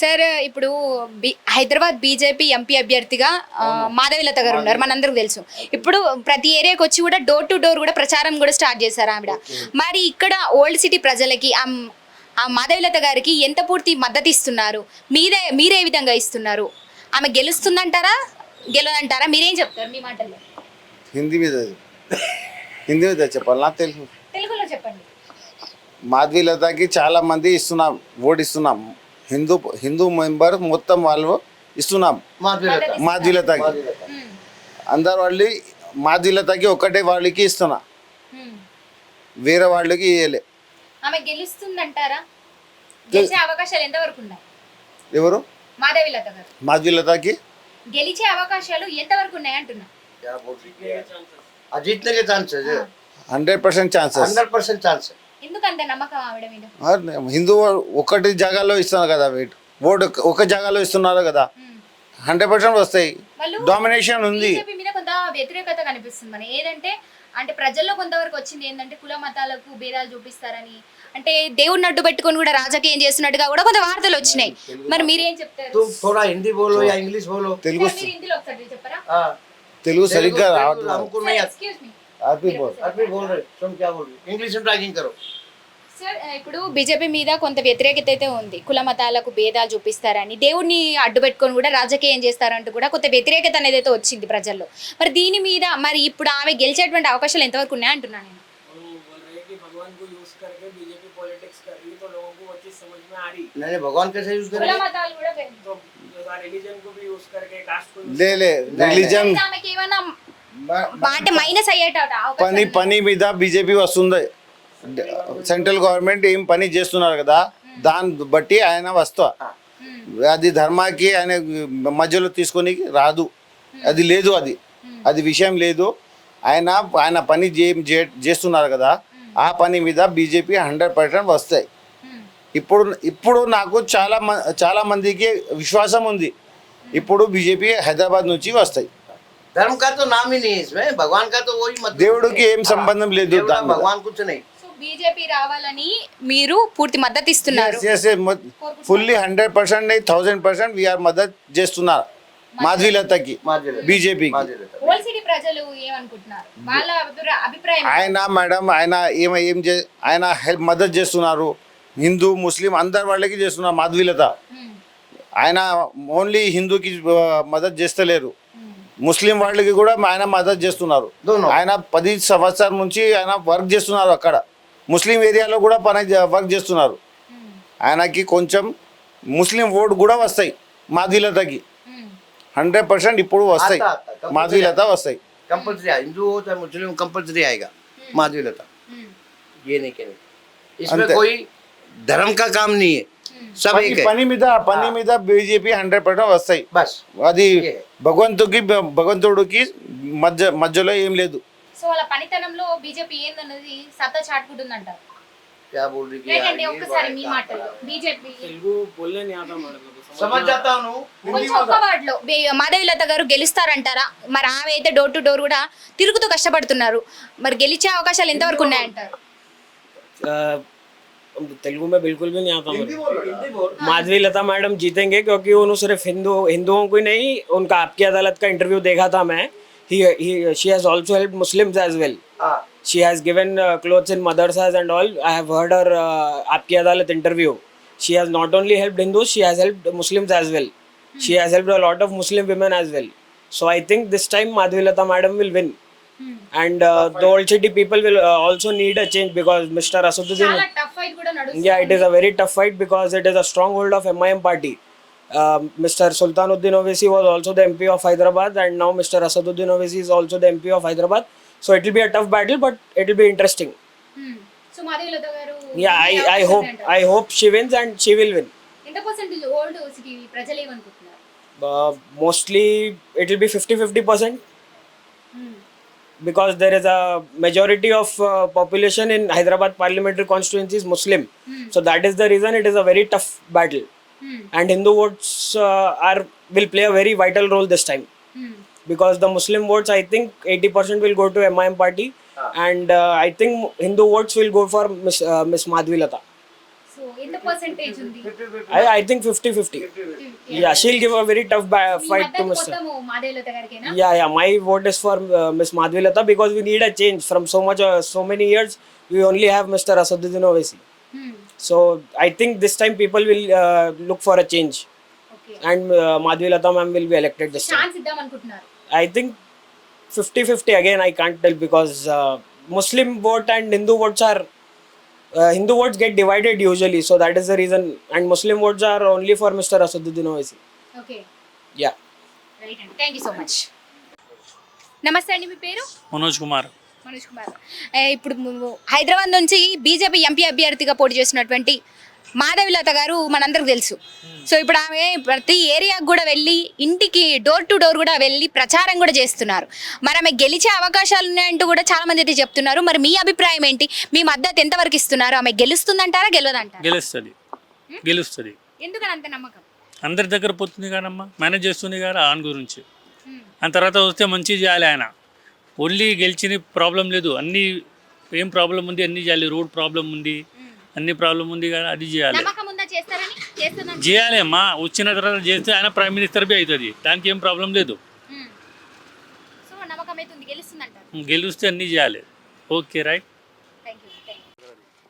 Sir ఇప్పుడు Hyderabad BJP MP అభ్యర్థిగా మాధవిలత గారు ఉన్నారు, మనందరికి తెలుసు. ఇప్పుడు ప్రతి ఏరియాకి వచ్చి కూడా డోర్ టు డోర్ కూడా ప్రచారం కూడా స్టార్ట్ చేశారు ఆవిడ. మరి ఇక్కడ ఓల్డ్ సిటీ ప్రజలకి ఆ మాధవిలత గారికి ఎంత పూర్తి మద్దతు ఇస్తున్నారు? మీరే విధంగా ఇస్తున్నారు? ఆమె గెలుస్తుందంటారా, గెలదంటారా? మీరేం చెప్తారు మీ మాటల్లో? హిందీ మీద చెప్పాలి, నాకు తెలుసు. తెలుగులో చెప్పండి. మాధవీలతకి చాలా మంది ఓటు ఇస్తున్నాం. హిందూ మెంబర్ మొత్తం వాళ్ళు ఇస్తున్నాం మాధవీలతకి. అందరు వాళ్ళు మాధవీలతకి ఒక్కటే వాళ్ళకి ఇస్తున్నా, వేరే వాళ్ళకి ఇవ్వలే. ఆమె గెలుస్తుందంటారా? గెలిచే అవకాశాలు ఎంతవరకు ఉన్నాయి? ఎవరు? మాధవీలత గారు. మాధవీలతకి గెలిచే అవకాశాలు ఎంతవరకు ఉన్నాయి అంటున్నా? 100% ఛాన్సెస్. 100% ఛాన్స్. ఎందుకంత నమ్మకం ఆవిడ మీద? హిందూ ఒకటి జాగాలో ఇస్తున్నారు కదా, ఓటు ఒక జాగాలో ఇస్తున్నారు కదా, 100% వస్తాయి. డామినేషన్ ఉంది. బీజేపీ మీద కొంత వ్యతిరేకత కనిపిస్తుంది మన ఏదంటే, అంటే ప్రజల్లో కొంతవరకు వచ్చింది ఏంటంటే కుల మతాలకు భేదాలు చూపిస్తారని, అంటే దేవుడిని అడ్డు పెట్టుకొని కూడా రాజకీయం చేస్తున్నట్టుగా కూడా కొంత వార్తలు వచ్చినాయి. మరి మీరేం చెప్తారు? హిందీ బోలో యా ఇంగ్లీష్ బోలో. తెలుగు హిందీలో ఒకసారి చెప్పరా? తెలుగు సరిగ్గా రావట్లేదు. ఎక్స్క్యూజ్ మీ ఇంగ్లీష్ టాకింగ్ కరో. సార్, ఇప్పుడు బీజేపీ మీద కొంత వ్యతిరేకత అయితే ఉంది. కుల మతాలకు భేదాలు చూపిస్తారని, దేవుడిని అడ్డు పెట్టుకొని కూడా రాజకీయం చేస్తారంటూ కూడా కొంత వ్యతిరేకత అనేది అయితే వచ్చింది ప్రజల్లో. మరి దీని మీద మరి ఇప్పుడు ఆమె గెలిచేటువంటి అవకాశాలు ఎంతవరకు ఉన్నాయి అంటున్నాను నేను. भगवान कैसे यूज करें? రిలీజన్ అంటే మైనస్ అయ్యేట పని మీద బీజేపీ వస్తుంది. సెంట్రల్ గవర్నమెంట్ ఏం పని చేస్తున్నారు కదా, దాన్ని బట్టి ఆయన వస్తా. అది ధర్మాకి ఆయన మధ్యలో తీసుకొని రాదు, అది లేదు, అది విషయం లేదు. ఆయన పని చేస్తున్నారు కదా, ఆ పని మీద బీజేపీ 100% వస్తాయి. ఇప్పుడు నాకు చాలా మందికి విశ్వాసం ఉంది, ఇప్పుడు బీజేపీ హైదరాబాద్ నుంచి వస్తాయి. धर्म का तो नाम ही नहीं है इसमें, भगवान का तो वही मत. దేవుడికి ఏం సంబంధం లేదు, भगवान कुछ नहीं. సో బీజేపీ రావాలని మీరు పూర్తి మద్దతు ఇస్తున్నారు? ఫుల్లీ 100% 1000% వీఆర్ మద్దతు చేస్తున్నారు మాధవీలతకి, బీజేపీకి. ఓల్డ్ సిటీ ప్రజలు ఏమనుకుంటున్నారు? వాళ్ళ అభిప్రాయం ఆయన హెల్ప్ మద్దతు చేస్తున్నారు. హిందూ ముస్లిం అందరి వాళ్ళకి చేస్తున్నారు మాధవీలత. ఆయన ఓన్లీ హిందూకి మద్దతు చేస్తలేరు, ముస్లిం వాళ్ళకి కూడా ఆయన మద్దతు చేస్తున్నారు. ఆయన 10 సంవత్సరాల నుంచి ఆయన వర్క్ చేస్తున్నారు అక్కడ, ముస్లిం ఏరియాలో కూడా వర్క్ చేస్తున్నారు. ఆయనకి కొంచెం ముస్లిం ఓటు కూడా వస్తాయి మాధవీలతకి, 100% ఇప్పుడు వస్తాయి, మాధవీలత వస్తాయి. कंपल्सरी हिंदू हो चाहे मुस्लिम कंपल्सरी आएगा माधवीलता. ये नहीं कहने इसमें कोई धर्म का काम नहीं है, सब एक है. పని మీద బీజేపీ 100% వస్తాయి. बस అది భగవంతుడికి మధ్యలో ఏం లేదు. సో వాళ్ళ పనితనంలో బీజేపీ ఏందన్నది సత్తా చాటుకుంటుందంటారు. क्या बोल रही లేదంటే ఒక్కసారి మీ మాటల్లో బీజేపీ समझ जाता हूँ. కొంచెం ఒక్క వర్డ్ లో మాధవీలత గారు గెలుస్తారంటారా? మరి ఆమె అయితే డోర్ టు డోర్ కూడా తిరుగుతూ కష్టపడుతున్నారు, మరి గెలిచే అవకాశాలు ఎంతవరకు ఉన్నాయంటారు? तेलुगु में बिल्कुल भी नहीं आता मुझे. माधवीलता मैडम जीतेंगे क्योंकि उन्होंने सिर्फ हिंदुओं को ही नहीं, उनका आपकी अदालत का इंटरव्यू देखा था मैं. She has also helped Muslims as well. She has given clothes in madrasas and all. I have heard her आपकी अदालत interview. She has not only helped Hindus, she has helped Muslims as well. She has helped a lot of Muslim women as well. So I think this time Madhvilata madam will win. And the old city people will also need a change because Mr. Asaduddin. చాలా tough fight కూడా నడుస్తుంది. Yeah, it is a very tough fight because it is a stronghold of MIM party. Mr. Sultanuddin Owaisi was also the MP of Hyderabad, and now Mr. Asaduddin Owaisi is also the MP of Hyderabad. So it will be a tough battle, but it will be interesting. So Madhavi Latha గారు Yeah, I hope she wins and she will win. ఎంత percentage old city ప్రజలు ఏమనుకుంటున్నారు? Mostly it will be 50-50%. Because there is a majority of population in Hyderabad parliamentary constituency is Muslim. So that is the reason it is a very tough battle. And Hindu votes will play a very vital role this time. Because the Muslim votes, I think 80% will go to MIM party. And I think Hindu votes will go for Miss Madhvilata. So ఎంత percentage ఉంది? I think 50-50. Yeah, she'll give a very tough fight to Mr. మొత్తం Madhavilatha గారికేనా? Yeah, my vote is for Miss Madhvilata because we need a change from so many years. We only have Mr. Asaduddin Owaisi. So I think this time people will look for a change, okay. and Madhvilata ma'am will be elected this time. Chance ఇద్దాం అనుకుంటున్నారు. I think 50-50 again. I can't tell because Muslim vote and Hindu votes are Hindu votes get divided usually, so that is the reason. And Muslim votes are only for Mr. Asaduddin Owaisi. Okay, Yeah. Right అండి, thank you so much. నమస్తే అండి, మీ పేరు? మనోజ్ కుమార్. మనోజ్ కుమార్. ఇప్పుడు హైదరాబాద్ నుంచి BJP MP అభ్యర్థిగా పోటీ చేసినటువంటి మాధవీలత గారు మనందరికి తెలుసు. సో ఇప్పుడు ఆమె ప్రతి ఏరియాకు కూడా వెళ్ళి ఇంటికి డోర్ టు డోర్ కూడా వెళ్ళి ప్రచారం కూడా చేస్తున్నారు. మరి ఆమె గెలిచే అవకాశాలు ఉన్నాయంటూ కూడా చాలా మంది అయితే చెప్తున్నారు. మరి మీ అభిప్రాయం ఏంటి? మీ మద్దతు ఎంతవరకు ఇస్తున్నారు? ఆమె గెలుస్తుందంటారా గెలవదంటారా? గెలుస్తుంది. ఎందుకని అంత నమ్మకం? అందరి దగ్గర పోతుంది కానమ్మా, మేనేజ్ చేస్తుంది కదా ఆయన గురించి. ఆ తర్వాత వస్తే మంచి చేయాలి ఆయన. ఓన్లీ గెలిచిన ప్రాబ్లం లేదు, అన్ని ఏం ప్రాబ్లం ఉంది అన్నీ చేయాలి. రోడ్ ప్రాబ్లం ఉంది, అన్ని ప్రాబ్లం ఉంది కానీ అది చేయాలి. నమ్మకం ఉందా చేస్తారని? చేస్తున్నా చేయాలి అమ్మా. వచ్చిన తర్వాత చేస్తే ఆయన ప్రైమ్ మినిస్టర్ బి అవుతుంది, దానికి ఏం ప్రాబ్లం లేదు. సో నమ్మకం అయితే ఉంది, గెలుస్తుందంటారు. గెలిస్తే అన్నీ చేయాలి. Okay, right.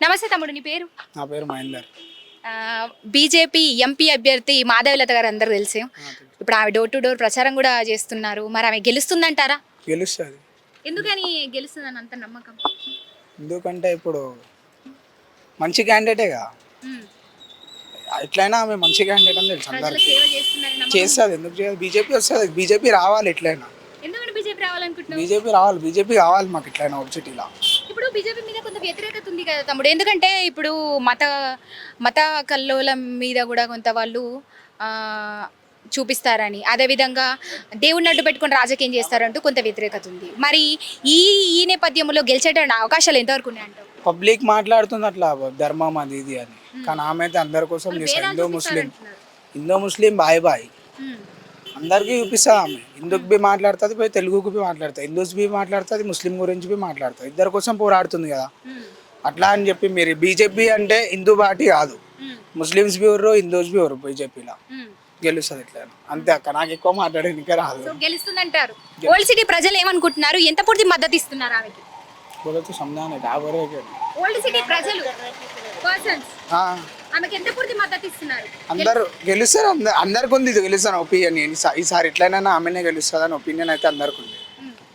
నమస్తే తమ్ముడు, నీ పేరు? నా పేరు మహేందర్. బీజేపీ ఎంపీ అభ్యర్థి మాధవీలత గారు అందరు తెలుసు. ఇప్పుడు ఆమె డోర్ టు డోర్ ప్రచారం కూడా చేస్తున్నారు. మరి ఆమె గెలుస్తుందంటారా? గెలుస్తుంది. ఎందుకని గెలుస్తుందని అంత నమ్మకం? ఎందుకంటే ఇప్పుడు మంచి క్యాండిడేటేగా, ఎట్లయినా ఆమె మంచి క్యాండిడేట్ అని తెలుసు ప్రజల అందరికి. సేవ చేస్తుందని నమ్మకం. చేస్తుంది, ఎందుకు చేయదు? బీజేపీ వస్తుంది, బీజేపీ రావాలి. ఎట్లయినా ఎందుకని బీజేపీ రావాలనుకుంటున్నావు? బీజేపీ రావాలి, బీజేపీ కావాలి మాకు ఎట్లయినా ఒక సిటీలో. ఇప్పుడు బీజేపీ మీద కొంత వ్యతిరేకత ఉంది కదా తమ్ముడు. ఎందుకంటే ఇప్పుడు మత కల్లోలం మీద కూడా కొంత వాళ్ళు చూపిస్తారని, అదేవిధంగా దేవుడిని అడ్డు పెట్టుకుని రాజకీయం చేస్తారంటూ కొంత వ్యతిరేకత ఉంది. మరి ఈ నేపథ్యంలో గెలిచేట అవకాశాలు ఎంతవరకు ఉన్నాయంటావు? పబ్లిక్ మాట్లాడుతుంది అట్లా ధర్మం అది ఇది అని, కానీ ఆమె అయితే అందరి కోసం చేస్తారు. హిందూ ముస్లిం బాయ్ బాయ్ అందరికీ చూపిస్తుంది ఆమె. హిందూకి బి మాట్లాడుతుంది, పోయి తెలుగుకి బి మాట్లాడుతుంది, హిందూస్ బి మాట్లాడుతుంది, ముస్లిం గురించి బి మాట్లాడుతుంది. ఇద్దరి కోసం పోరాడుతుంది కదా. అట్లా అని చెప్పి మీరు బీజేపీ అంటే హిందూ పార్టీ కాదు, ముస్లిమ్స్ బి ఎవరు హిందూస్ బి ఎవరు. బీజేపీలో గెలుస్తుంది ఎట్లా అంతే అక్క. నాకు ఎక్కువ మాట్లాడేందుకే రాదు. గెలుస్తుందంటారు. ఓల్డ్ సిటీ ప్రజలు ఏమనుకుంటున్నారు? ఎంత పూర్తి మద్దతు ఇస్తున్నారు ఆమెకి? ఓల్డ్ సిటీ ప్రజలు పర్సన్స్ ఆమెకి ఎంత పూర్తి మద్దతు ఇస్తున్నారు? అందరు గెలుస్తారు, అందరికి ఉంది. ఇది గెలుస్తాను ఒపీనియన్. ఈసారి ఎట్లయినా ఆమెనే గెలుస్తుంది అని ఒపీనియన్ అయితే అందరికి ఉంది.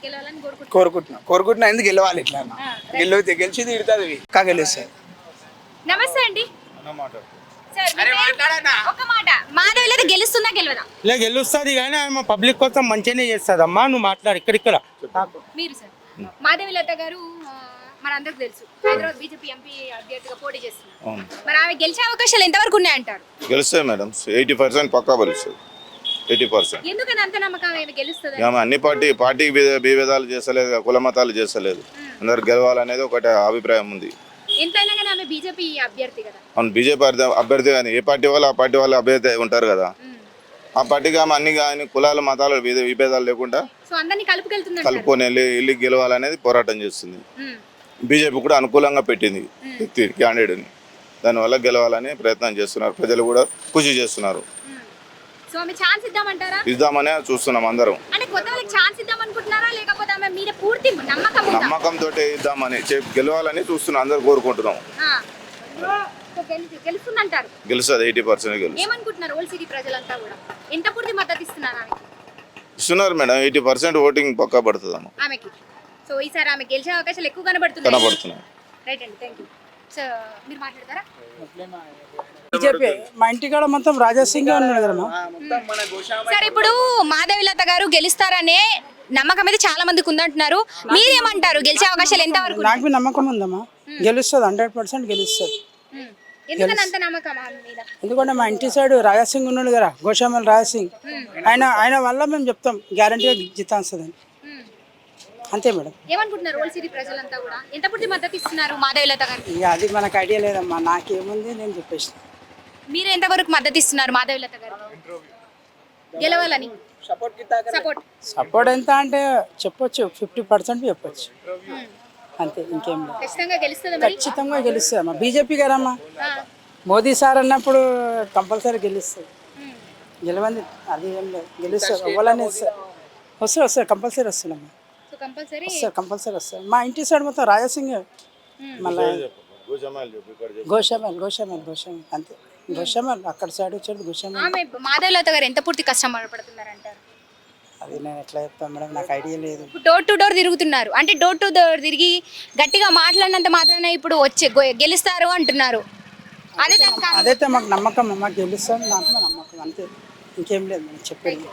గెలవాలని కోరుకుంటున్నా ఎందుకు గెలవాలి ఎట్లయినా. గెలిచి తిడుతుంది ఇంకా గెలుస్తుంది. నమస్తే అండి. సార్, మీ పేరు? ఒక మాట, మాధవీలత గెలుస్తుందా గెలవదా? ఇలా గెలుస్తుంది కానీ ఆమె పబ్లిక్ కోసం మంచిగానే చేస్తుంది అమ్మా. నువ్వు మాట్లాడు ఇక్కడ మీరు సార్, మాధవీలత గారు మనందరికి తెలుసు హైదరాబాద్ బీజేపీ ఎంపీ అభ్యర్థిగా పోటీ చేస్తున్నారు. మరి ఆమె గెలిచే అవకాశాలు ఎంతవరకు ఉన్నాయంటారు? గెలుస్తుంది మేడం, 80% పక్కా గెలుస్తుంది. 80%. ఎందుకని అంత నమ్మకం ఆమె గెలుస్తుంది? ఆమె అన్ని పార్టీకి భేదాలు చేస్తలేదు, కుల మతాలు చేస్తలేదు. అందరు గెలవాలనేది ఒకటి అభిప్రాయం ఉంది. ఎంతైనా కానీ ఆమె బీజేపీ అభ్యర్థి కదా. అవును, బీజేపీ అభ్యర్థి కానీ ఏ పార్టీ వాళ్ళు ఆ పార్టీ వాళ్ళు అభ్యర్థి ఉంటారు కదా. ఆ పార్టీకి ఆమె అన్ని కానీ కులాలు మతాలు విభేదాలు లేకుండా సో అందరినీ కలుపుకొని వెళ్ళి గెలవాలనేది పోరాటం చేస్తుంది. బీజేపీ కూడా అనుకూలంగా పెట్టింది వ్యక్తి క్యాండిడేట్ని, దానివల్ల గెలవాలని ప్రయత్నం చేస్తున్నారు. ప్రజలు కూడా కృషి చేస్తున్నారు. సో ఆమె ఛాన్స్ ఇద్దామంటారా? ఇద్దామనే చూస్తున్నాం అందరం. అంటే కొత్త వాళ్ళకి ఛాన్స్ ఇద్దామనుకుంటున్నారా లేకపోతే ఆమె మీద పూర్తి నమ్మకం ఉందా? నమ్మకంతో ఇద్దామని గెలవాలని చూస్తున్నాం, అందరూ కోరుకుంటున్నాం. సో గెలుస్తుందంటారు? గెలుస్తుంది, 80% గెలుస్తుంది. ఏమనుకుంటున్నారు ఓల్డ్ సిటీ ప్రజలంతా కూడా? ఎంత పూర్తి మద్దతు ఇస్తున్నారు ఆమెకి? ఇస్తున్నారు మేడం, 80% ఓటింగ్ పక్కా పడుతుంది ఆమెకి. సో ఈసారి ఆమె గెలిచే అవకాశాలు ఎక్కువ కనబడుతున్నాయి. రైట్ అండి, థ్యాంక్ యూ. సో మీరు మాట్లాడతారా? బీజేపీ మా ఇంటికాడ మొత్తం రాజాసింగ్ ఉన్నాడు కదా. సార్, ఇప్పుడు మాధవీలత గారు గెలుస్తారనే నమ్మకం అయితే చాలా మందికి ఉందంటున్నారు. మీరేమంటారు? గెలిచే అవకాశాలు ఎంత వరకు? నాకు నమ్మకం ఉందమ్మా, గెలుస్తుంది, 100% గెలుస్తుంది. ఎందుకని అంత నమ్మకం ఆమె మీద? ఎందుకంటే మా ఇంటి సైడ్ రాజాసింగ్ ఉన్నాడు కదా, గోషామల్ రాజాసింగ్. ఆయన వల్ల మేము చెప్తాం గ్యారంటీగా జితాస్తుందని. అంతే మేడం. ఏమనుకుంటున్నారు ఓల్డ్ సిటీ ప్రజలంతా కూడా? ఎంత పూర్తి మద్దతు ఇస్తున్నారు మాధవీలత గారికి? ఇక అది మనకు ఐడియా లేదమ్మా, నాకేముంది నేను చెప్పేసి. మీరు ఎంతవరకు మద్దతు ఇస్తున్నారు మాధవీలత గారికి గెలవాలని? సపోర్ట్ ఎంత అంటే చెప్పొచ్చు, 50% చెప్పొచ్చు అంతే, ఇంకేం లేదు. ఖచ్చితంగా గెలుస్తుంది. ఖచ్చితంగా గెలుస్తుంది అమ్మా బీజేపీ గారమ్మా. మోదీ సార్ అన్నప్పుడు కంపల్సరీ గెలుస్తుంది. గెలవంది అది ఏం లేదు, గెలుస్తారు. అవ్వాలని వస్తారు కంపల్సరీ వస్తున్నామ్మా, సో కంపల్సరీ వస్తారు కంపల్సరీ వస్తారు. మా ఇంటి సైడ్ మొత్తం రాజాసింగ్, మళ్ళీ గోషామల్ అంతే. గోషామల్ అక్కడ సైడ్ వచ్చేది గోషామల్. ఆమె మాధవలత గారు ఎంత పూర్తి కష్టపడుతున్నారు అంటారు? అది నేను ఎట్లా చెప్తాను మేడం, నాకు ఐడియా లేదు. డోర్ టు డోర్ తిరుగుతున్నారు అంటే డోర్ టు డోర్ తిరిగి గట్టిగా మాట్లాడినంత మాత్రాన ఇప్పుడు వచ్చే గెలుస్తారు అంటున్నారు. అదే దానికి అదైతే మాకు నమ్మకం, మాకు గెలుస్తాం దాంట్లో నమ్మకం అంతే, ఇంకేం లేదు మేడం చెప్పేది.